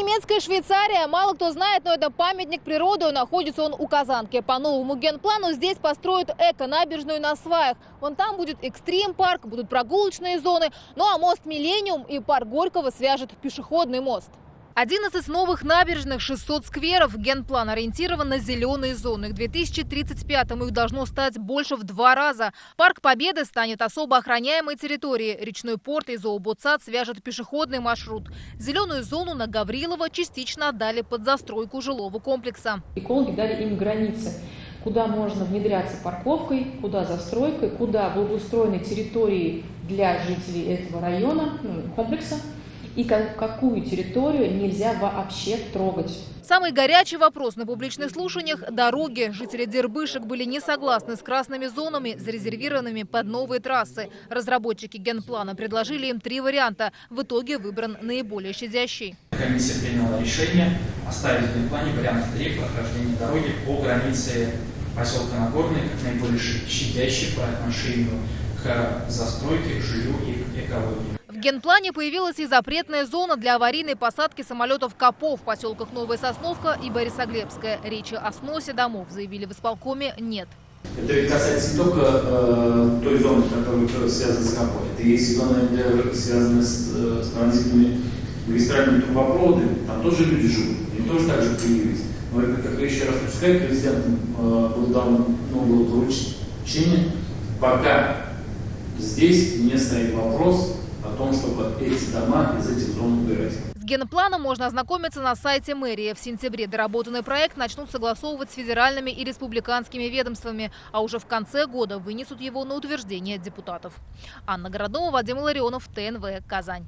немецкая Швейцария. Мало кто знает, но это памятник природы. Находится он у Казанки. По новому генплану здесь построят эко-набережную на сваях. Вон там будет экстрим-парк, будут прогулочные зоны. Ну а мост Миллениум и парк Горького свяжет пешеходный мост. 11 новых набережных, 600 скверов. Генплан ориентирован на зеленые зоны. К 2035-му их должно стать больше в 2 раза. Парк Победы станет особо охраняемой территорией. Речной порт и зооботсад свяжет пешеходный маршрут. Зеленую зону на Гаврилова частично отдали под застройку жилого комплекса. Экологи дали им границы, куда можно внедряться парковкой, куда застройкой, куда благоустроенной территории для жителей этого района, комплекса. И какую территорию нельзя вообще трогать. Самый горячий вопрос на публичных слушаниях – дороги. Жители Дербышек были не согласны с красными зонами, зарезервированными под новые трассы. Разработчики генплана предложили им 3 варианта. В итоге выбран наиболее щадящий. Комиссия приняла решение оставить в генплане вариант 3 прохождения дороги по границе поселка Нагорный, как наиболее щадящий по отношению к застройке, к жилью и к экологии. В генплане появилась и запретная зона для аварийной посадки самолетов КАПО в поселках Новая Сосновка и Борисоглебская. Речи о сносе домов, заявили в исполкоме, нет. Это ведь касается не только той зоны, которая связана с КАПО. Это есть зоны, связанные с транзитными магистральными трубопроводами. Там тоже люди живут, они тоже так же появились. Но это, как я еще раз хочу сказать, президентом было дано новое поручение. Пока здесь не стоит вопрос о том, чтобы эти дома из этих зон убирать. С генпланом можно ознакомиться на сайте мэрии. В сентябре доработанный проект начнут согласовывать с федеральными и республиканскими ведомствами, а уже в конце года вынесут его на утверждение депутатов. Анна Городова, Вадим Ларионов, ТНВ, Казань.